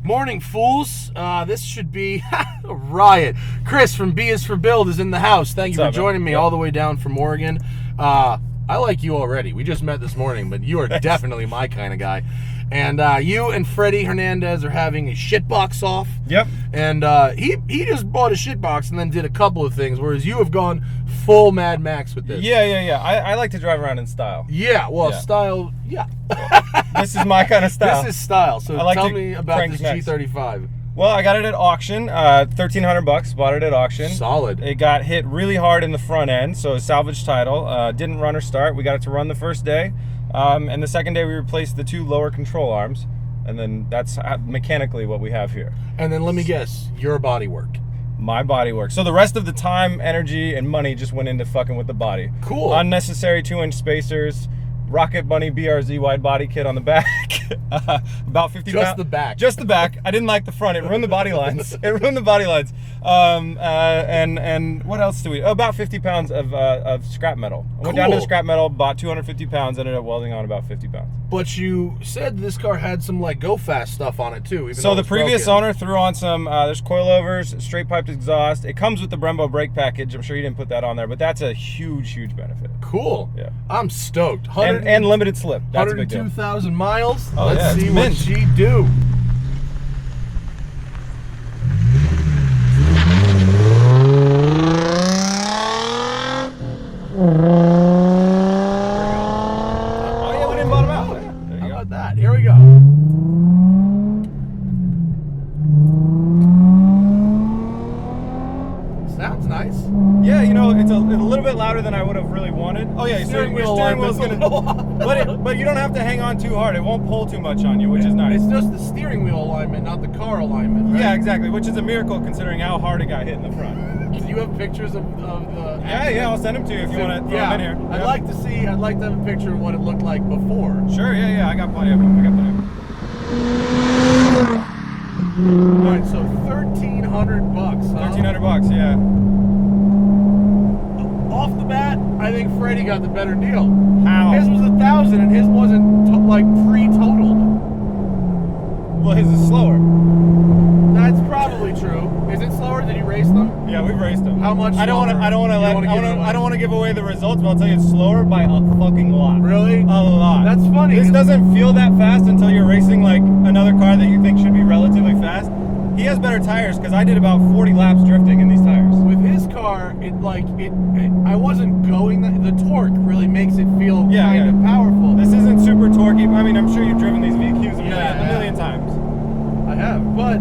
Morning, fools. This should be a riot. Chris from B is for Build is in the house. Thank you for joining me all the way down from Oregon. I like you already. We just met this morning, but you are definitely my kind of guy. And you and Freddy Hernandez are having a shitbox off. Yep. And he just bought a shitbox and then did a couple of things, whereas you have gone full Mad Max with this. Yeah. I like to drive around in style. Yeah, well, style, yeah. This is my kind of style. This is style. So tell me about this next. G35. Well, I got it at auction, $1,300. Bought it at auction. Solid. It got hit really hard in the front end, so a salvage title. Didn't run or start. We got it to run the first day, and the second day we replaced the two lower control arms, and then that's mechanically what we have here. And then let me guess, your body work. My body work. So the rest of the time, energy, and money just went into fucking with the body. Cool. Unnecessary 2-inch spacers. Rocket Bunny BRZ wide body kit on the back. About 50 pounds. Just the back. Just the back. I didn't like the front. It ruined the body lines. And what else do we? Oh, about 50 pounds of scrap metal. I went down to the scrap metal, bought 250 pounds, ended up welding on about 50 pounds. But you said this car had some like go fast stuff on it too. So the previous owner threw on some, there's coilovers, straight piped exhaust. It comes with the Brembo brake package. I'm sure you didn't put that on there, but that's a huge benefit. Cool. Yeah. I'm stoked. And limited slip. That's a big deal. 102,000 miles. Oh, Let's see what she do. Oh yeah, we didn't bottom out. There you How go. about that? Here we go. Sounds nice. Yeah, you know, it's a little bit louder than I would have really wanted. Oh yeah, your steering wheel's gonna. But you don't have to hang on too hard. It won't pull too much on you, which is nice. It's just the steering wheel alignment, not the car alignment. Right? Yeah, exactly. Which is a miracle considering how hard it got hit in the front. Do you have pictures of the? Yeah, I'll send them to you if you want to throw them in here. I'd like to see. I'd like to have a picture of what it looked like before. Sure. Yeah. I got plenty of them. All right, so $1,300. Huh? $1,300. Yeah. Off the bat, I think Freddy got the better deal. How? His was 1,000, and his wasn't like pre-totaled. Well, his is slower. That's probably true. Is it slower? Did you race them? Yeah, we've raced them. How much? I don't want to give away the results, but I'll tell you it's slower by a fucking lot. Really? A lot. That's funny. This doesn't feel that fast until you're racing like another car that you think should be relatively fast. He has better tires because I did about 40 laps drifting in these tires. With his car, I wasn't going. The torque really makes it feel kind of powerful. This isn't super torquey. I mean, I'm sure you've driven these VQs a million times. I have, but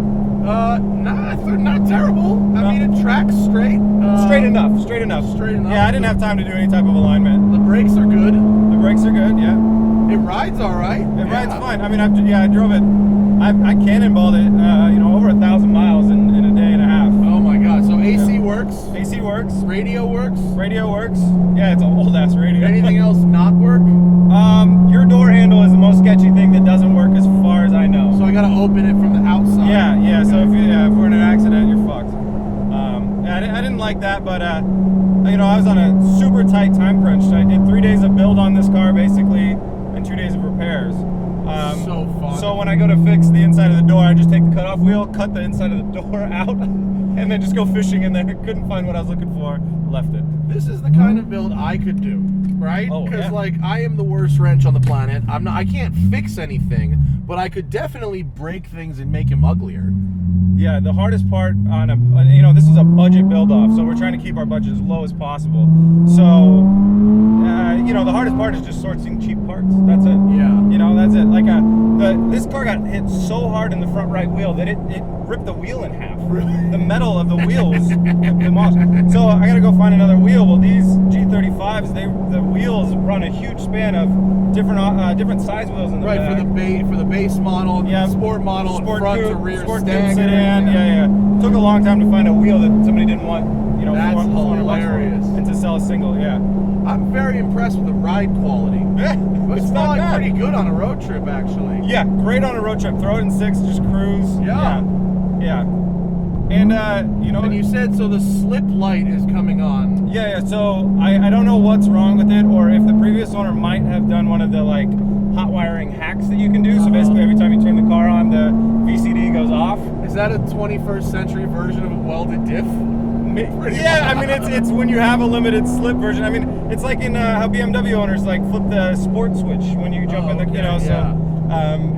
not terrible. I mean, it tracks straight. Straight enough. Yeah, I didn't have time to do any type of alignment. The brakes are good. Yeah. It rides all right. It rides fine. I mean, I drove it. I cannonballed it, over 1,000 miles in a day and a half. Oh my God! So AC works. AC works. Radio works. Yeah, it's an old ass radio. Anything else not work? Your door handle is the most sketchy thing that doesn't work as far as I know. So I gotta open it from the outside. Yeah. So if we're in an accident, you're fucked. I didn't like that, but I was on a super tight time crunch. I did 3 days of build on this car basically, and 2 days of repairs. So fun. So when I go to fix the inside of the door, I just take the cutoff wheel, cut the inside of the door out, and then just go fishing in there. Couldn't find what I was looking for, left it. This is the kind of build I could do, right? Oh, Because I am the worst wrench on the planet. I can't fix anything, but I could definitely break things and make them uglier. Yeah, the hardest part on this is a budget build-off, so we're trying to keep our budget as low as possible. So, the hardest part is just sourcing cheap parts. That's it. Yeah. That's it. Like this car got hit so hard in the front right wheel that it ripped the wheel in half. Really? The metal of the wheel was demolished. So I gotta go find another wheel. Well, these G35s, the wheels run a huge span of different size wheels in the back. For the base model, the sport model, sport front coupe, to rear sport stagger. sedan. Yeah. Took a long time to find a wheel that somebody didn't want. That's $400 hilarious. and to sell a single. Yeah. I'm very impressed with the ride quality. It's probably pretty good on a road trip, actually. Yeah, great on a road trip. Throw it in 6, just cruise. Yeah. And And you said so the slip light is coming on. Yeah. So I don't know what's wrong with it, or if the previous owner might have done one of the like hot wiring hacks that you can do. So basically, every time you turn the car on, the VCD goes off. Is that a 21st century version of a welded diff? Yeah, I mean, it's when you have a limited slip version. I mean, it's like in how BMW owners like flip the sport switch when you jump in the, you know, so.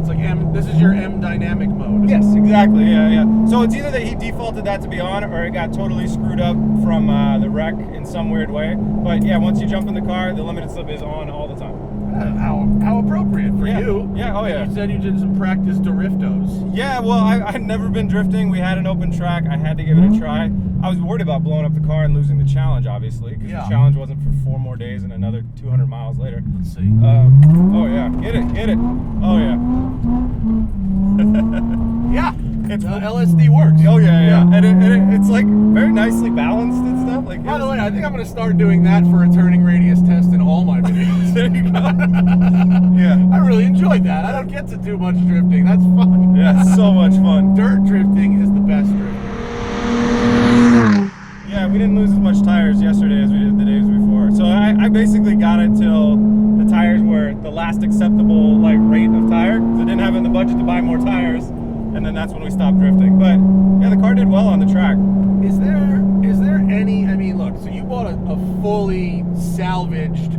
It's like this is your M dynamic mode. Yes, exactly. Yeah. So it's either that he defaulted that to be on, or it got totally screwed up from the wreck in some weird way. But yeah, once you jump in the car, the limited slip is on all the time. How appropriate for you. Yeah, oh yeah. You said you did some practice driftos. Yeah, well, I'd never been drifting. We had an open track. I had to give it a try. I was worried about blowing up the car and losing the challenge, obviously, because the challenge wasn't for 4 more days and another 200 miles later. Let's see. Oh yeah, get it. Oh yeah. Yeah, it's LSD works. Oh yeah. And it's like very nicely balanced and stuff. Like. By the way, I think I'm gonna start doing that for a turning radius test in all my videos. There you go. Yeah. I really enjoyed that. I don't get to do much drifting. That's fun. Yeah, so much fun. Dirt drifting is the best drifting. Yeah, we didn't lose as much tires yesterday as we did the days before. So I basically got it till the tires were the last acceptable like rate of tire. So I didn't have it in the budget to buy more tires, and then that's when we stopped drifting. But yeah, the car did well on the track. Is there any? I mean, look. So you bought a fully salvaged,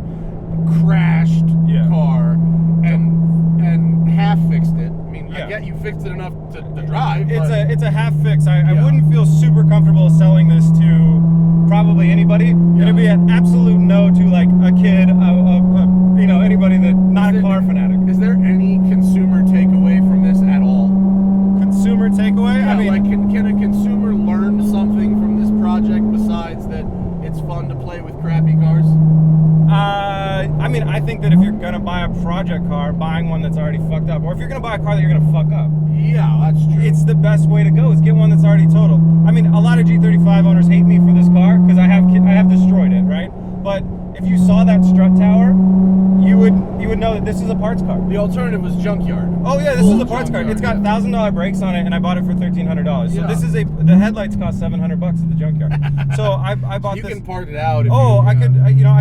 crashed car, and half fixed it. I mean, I get you fixed it enough to drive. It's a half fix. I wouldn't feel super comfortable selling this to probably anybody. It'd be an absolute no to like a kid, you know, anybody that not a car fanatic. Is there any consumer takeaway from this at all? Consumer takeaway? Yeah, I mean, like can a consumer learn something from this project besides that it's fun to play with crappy cars? I mean, I think that if you're gonna buy a project car, buying one that's already fucked up, or if you're gonna buy a car that you're gonna fuck up, yeah, that's true. It's the best way to go. Is get one that's already totaled. I mean, a lot of G35 owners hate me for this car because I have destroyed it, right? But if you saw that strut tower, you would know that this is a parts car. The alternative was junkyard. Oh yeah, this is a parts car. It's got $1,000 brakes on it, and I bought it for $1,300. So this is the headlights cost $700 at the junkyard. So I bought this. You can part it out. If I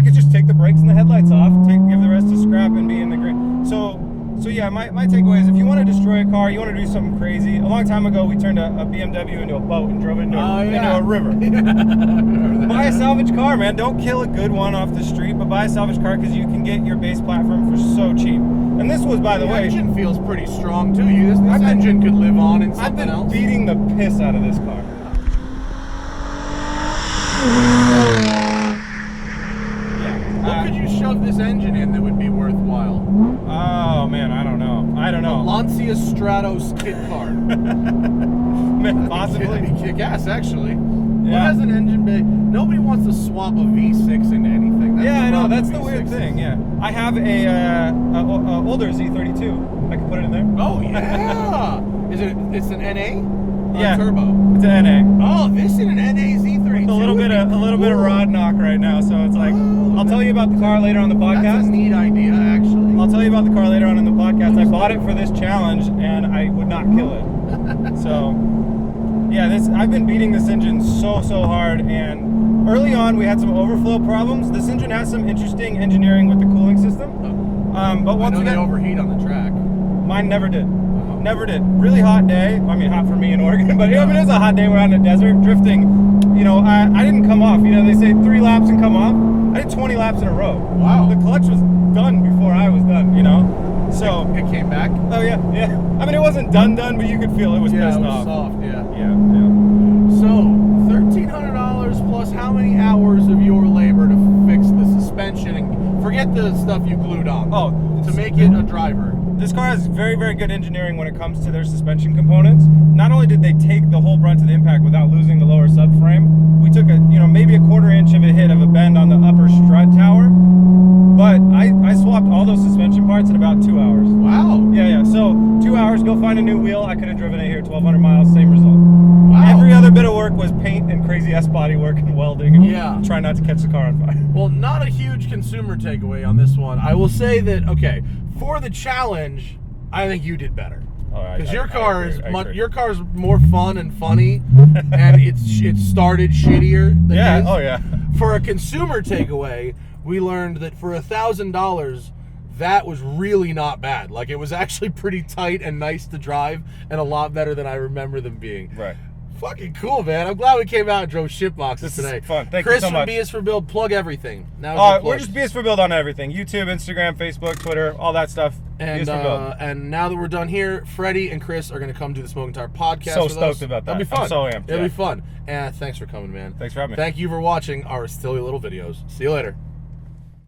could just take the brakes and the headlights off, give the rest to scrap, and be in the green. So yeah, my takeaway is if you want to destroy a car, you want to do something crazy. A long time ago, we turned a BMW into a boat and drove it into a river. Buy a salvage car, man. Don't kill a good one off the street, but buy a salvage car because you can get your base platform for so cheap. And this was, by the way, engine feels pretty strong too. This engine could live on in something else. I've been beating the piss out of this car. What could you shove this engine in that would be worthwhile? Oh man, I don't know. A Lancia Stratos kit car. Man, possibly. It'd be kick-ass, actually. Yeah. What has an engine bay? Nobody wants to swap a V6 into anything. I know. That's the weird thing. Yeah, I have a older Z32. I can put it in there. Oh yeah. It's an NA? Yeah, turbo. It's an NA. Oh, this is an NA Z32. A little bit of rod knock right now, so it's like I'll tell you about the car later on the podcast. That's a neat idea, actually. I'll tell you about the car later on in the podcast. I bought it for this challenge, and I would not kill it. So, yeah, I've been beating this engine so hard, and early on we had some overflow problems. This engine has some interesting engineering with the cooling system, but once again, they overheat on the track. Mine never did. Never did. Really hot day. I mean, hot for me in Oregon, but it was a hot day. We're out in the desert drifting. You know, I didn't come off. You know, they say 3 laps and come off. I did 20 laps in a row. Wow. The clutch was done before I was done. You know, so it came back. Oh yeah. I mean, it wasn't done, but you could feel it was pissed off. Soft. Yeah. So $1,300 plus how many hours of your labor to fix the suspension and forget the stuff you glued on? Oh, to make it a driver. This car has very, very good engineering when it comes to their suspension components. Not only did they take the whole brunt of the impact without losing the lower subframe, we took maybe a 1/4 inch of a hit of a bend on the upper strut tower, but I swapped all those suspension parts in about 2 hours. Wow. Yeah. So 2 hours, go find a new wheel. I could have driven it here 1,200 miles, same result. Wow. Every other bit of work was paint and crazy S-body work and welding and trying not to catch the car on fire. Well, not a huge consumer takeaway on this one. I will say that, for the challenge, I think you did better. Because your car is more fun and funny, and it started shittier than his. Oh yeah. For a consumer takeaway, we learned that for $1,000, that was really not bad. Like, it was actually pretty tight and nice to drive, and a lot better than I remember them being. Right. Fucking cool, man. I'm glad we came out and drove shitboxes today. Is fun. Thank Chris you so much. from B is for Build, plug everything. Now we're just B is for Build on everything. YouTube, Instagram, Facebook, Twitter, all that stuff. And, B is for Build. And now that we're done here, Freddy and Chris are going to come do the Smoking Tire podcast So with stoked us. about that. That'll be fun. I'm so amped. It'll be fun. And thanks for coming, man. Thanks for having me. Thank you for watching our silly little videos. See you later.